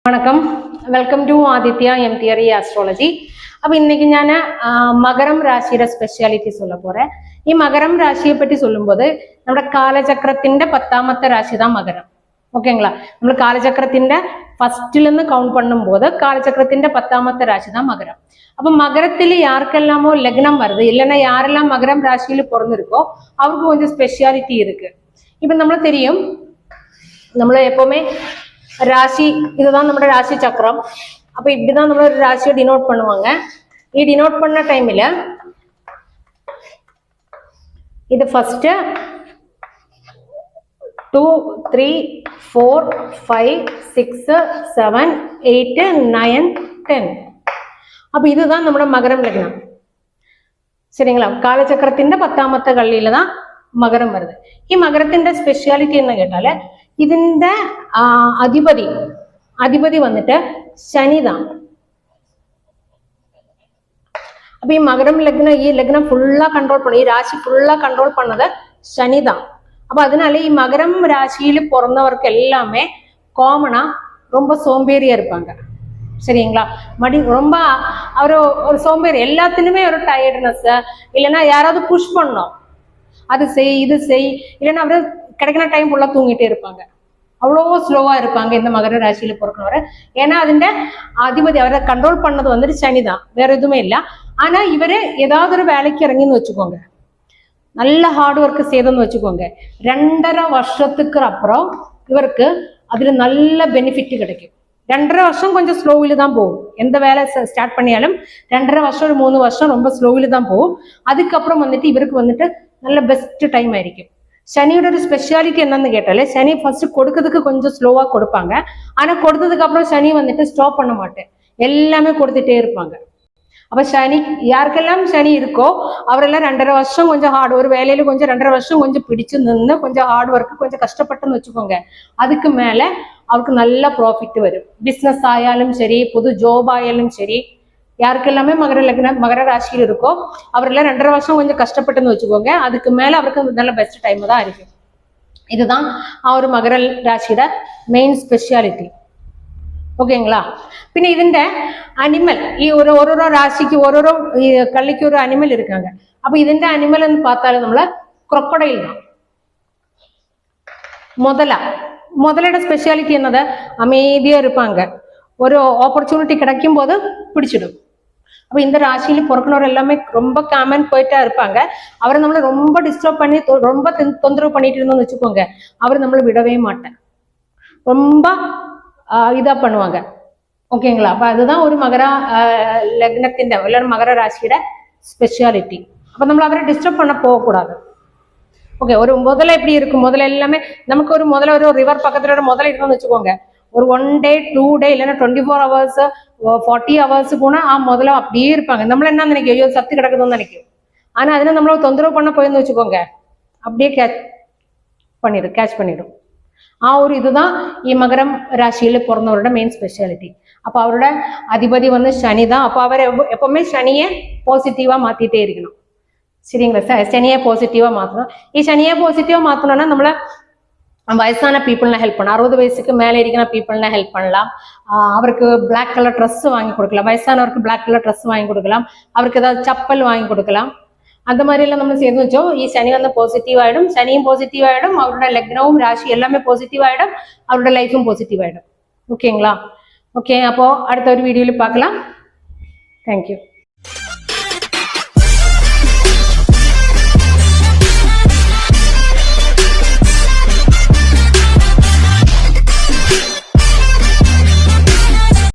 வணக்கம், welcome to Aditya M theory astrology. அப்போ இன்னைக்கு நான் மகரம் ராசியோட ஸ்பெஷாலிட்டி சொல்ல போறேன். மகரம் ராசியை பற்றி சொல்லும்போது നമ്മുടെ കാലചക്രത്തിന്റെ 10ാമത്തെ രാശി தான் മകരം. ஓகேங்களா? നമ്മൾ കാലചക്രത്തിന്റെ ഫസ്റ്റിൽ നിന്ന് കൗണ്ട് பண்ணும்போது കാലചക്രത്തിന്റെ 10ാമത്തെ രാശി தான் மகரம். அப்போ மகரத்தில் யாருக்கெல்லாமோ லக்னம் வருது, இல்லைன்னா யாரெல்லாம் மகரம் ராசியில் பிறந்திருக்கோ அவருக்கு கொஞ்சம் ஸ்பெஷாலிட்டி இருக்கு. இப்போ நம்மளுக்கு தெரியும், നമ്മൾ எப்பவுமே ராசி இதுதான் நம்மளோட ராசி சக்கரம். அப்ப இப்படிதான் நம்மளோட ராசியை டினோட் பண்ணுவாங்க. இது டினோட் பண்ண டைம்ல இது ஃபர்ஸ்ட் 2 3 4 5 6 7 8 9 10. அப்ப இதுதான் நம்மளோட மகரம் லக்னம். சரிங்களா? കാലചക്രത്തിന്റെ 10ാമത്തെ കള്ളിയില് தான் മകരം വരുന്നത്. ഈ മകരത്തിന്റെ സ്പെഷ്യാലിറ്റി എന്ന് കേട്ടാല് ഇതിന്റെ അധിപതി വന്നിട്ട് ശനിതാണ്. അപ്പൊ ഈ മകരം ലഗ്നം ഈ ലഗ്നം ഫുള്ളா കൺട്രോൾ பண்ண ഈ രാശി ഫുള്ളா കൺട്രോൾ பண்ணது ശനിதான். அப்ப அதனால ഈ மகரம் ராசியில பிறந்தவർക്ക് எல்லாமே காமனா ரொம்ப சோம்பேறியா இருப்பாங்க. சரிங்களா? ரொம்ப ஒரு சோம்பேறி, எல்லாத்துலயுமே ஒரு டயர்ட்னஸ், இல்லைன்னா யாராவது புஷ் பண்ணோம் அது செய் இது செய், இல்லைன்னா அவரு கிடைக்கிற டைம் ஃபுல்லா தூங்கிட்டே இருப்பாங்க. அவ்வளோ ஸ்லோவா இருப்பாங்க இந்த மகர ராசியில பிறக்கிறவரை. ஏன்னா അതിന്റെ அதிபதி அவரை கண்ட்ரோல் பண்ணது வந்துட்டு சனிதான், வேற எதுவுமே இல்லை. ஆனா இவரு ஏதாவது ஒரு வேலைக்கு இறங்கின்னு வச்சுக்கோங்க, நல்ல ஹார்ட் ஒர்க் செய்தன்னு வச்சுக்கோங்க, 2.5 வருஷத்துக்கு அப்புறம் இவருக்கு அதுல நல்ல பெனிஃபிட் கிடைக்கும். 2.5 வருஷம் கொஞ்சம் ஸ்லோவில தான் போகும். எந்த வேலை ஸ்டார்ட் பண்ணியாலும் 2.5 வருஷம் ஒரு 3 வருஷம் ரொம்ப ஸ்லோவில தான் போகும். அதுக்கப்புறம் வந்துட்டு இவருக்கு வந்துட்டு நல்ல பெஸ்ட் டைம் ஆയിരിക്കും. சனியோட ஒரு ஸ்பெஷாலிட்டி என்னன்னு கேட்டாலே, சனி ஃபர்ஸ்ட் கொடுக்கறதுக்கு கொஞ்சம் ஸ்லோவா கொடுப்பாங்க. ஆனா கொடுத்ததுக்கு அப்புறம் சனி வந்துட்டு ஸ்டாப் பண்ண மாட்டேன், எல்லாமே கொடுத்துட்டே இருப்பாங்க. அப்ப சனி யாருக்கெல்லாம் சனி இருக்கோ அவரெல்லாம் 2.5 வருஷம் கொஞ்சம் ஹார்ட், ஒரு வேலையில கொஞ்சம் 2.5 வருஷம் கொஞ்சம் பிடிச்சு நின்று கொஞ்சம் ஹார்ட் ஒர்க் கொஞ்சம் கஷ்டப்பட்டுன்னு வச்சுக்கோங்க, அதுக்கு மேல அவருக்கு நல்ல ப்ராஃபிட் வரும். பிசினஸ் ஆயாலும் சரி, புது ஜாப் ஆயாலும் சரி, யாருக்கெல்லாமே மகர ராசியில் இருக்கோ அவரெல்லாம் 2.5 வருஷம் கொஞ்சம் கஷ்டப்பட்டுன்னு வச்சுக்கோங்க, அதுக்கு மேல அவருக்கு நல்ல பெஸ்ட் டைம் தான் இருக்கு. இதுதான் ஒரு மகர ராசியோட மெயின் ஸ்பெஷாலிட்டி. ஓகேங்களா? പിന്നെ ഇതിന്റെ അനിമൽ ഈ ഓരോ രാശിക്ക് ഓരോരോ കള്ളിക്ക് ഒരു അനിമൽ இருக்காங்க. അപ്പൊ ഇതിന്റെ അനിമൽ എന്ന് பார்த்தாല് നമ്മള് ക്രൊക്കഡൈൽ தான். முதலோட ஸ்பெஷாலிட்டி என்னது, அமைதியா இருப்பாங்க, ஒரு ஆப்பர்ச்சுனிட்டி கிடைக்கும் போது பிடிச்சிடும். அப்ப இந்த ராசியில பிறக்கிறவர் எல்லாமே ரொம்ப காமன் போயிட்டா இருப்பாங்க. அவரை நம்மள ரொம்ப டிஸ்டர்ப் பண்ணி ரொம்ப தொந்தரவு பண்ணிட்டு இருந்தோம்னு வச்சுக்கோங்க, அவர் நம்மளை விடவே மாட்டேன், ரொம்ப இதா பண்ணுவாங்க. ஓகேங்களா? அப்ப அதுதான் ஒரு மகர லக்னத்தின் மகர ராசியோட ஸ்பெஷாலிட்டி. அப்ப நம்மள அவரை டிஸ்டர்ப் பண்ண போகக்கூடாது. ஓகே, ஒரு முதல்ல எப்படி இருக்கும், முதல்ல எல்லாமே நமக்கு ஒரு முதல்ல ஒரு ரிவர் பக்கத்துல முதல்ல இருக்கணும்னு வச்சுக்கோங்க, ஒரு 1 day 2 day இல்லைன்னா 24 hours 40 hours போனா முதல்ல அப்படியே இருப்பாங்க. நம்மள என்ன நினைக்கும், ஐயோ சத்து கிடக்குதுன்னு நினைக்கும். ஆனா அதுல நம்மள தொந்தரவு பண்ண போயிருந்து வச்சுக்கோங்க, அப்படியே கேட்ச் பண்ணிடும். ஒரு இதுதான் மகரம் ராசியில பிறந்தவரோட மெயின் ஸ்பெஷாலிட்டி. அப்ப அவரோட அதிபதி வந்து சனி தான். அப்ப அவர் எப்பவுமே சனியை பாசிட்டிவா மாத்திட்டே இருக்கணும். சரிங்களா? சனியை பாசிட்டிவா மாத்தணும். சனியை பாசிட்டிவா மாத்தணும்னா நம்மள வயசான பீப்புள்னா ஹெல்ப் பண்ணலாம், 60 வயசுக்கு மேலே இருக்கிற பீப்புள்னா ஹெல்ப் பண்ணலாம். அவருக்கு பிளாக் கலர் ட்ரெஸ் வாங்கி கொடுக்கலாம், வயசானவருக்கு பிளாக் கலர் ட்ரெஸ் வாங்கி கொடுக்கலாம், அவருக்கு ஏதாவது சப்பல் வாங்கி கொடுக்கலாம். அந்த மாதிரி எல்லாம் நம்ம சேர்ந்து வச்சோம், சனி வந்து பாசிட்டிவ் ஆயிடும், சனியும் பாசிட்டிவ் ஆயிடும், அவரோட லக்னமும் ராசி எல்லாமே பாசிட்டிவ் ஆயிடும், அவரோட லைஃபும் பாசிட்டிவ் ஆயிடும். ஓகேங்களா? ஓகே, அப்போ அடுத்த ஒரு வீடியோல பார்க்கலாம். தேங்க்யூ.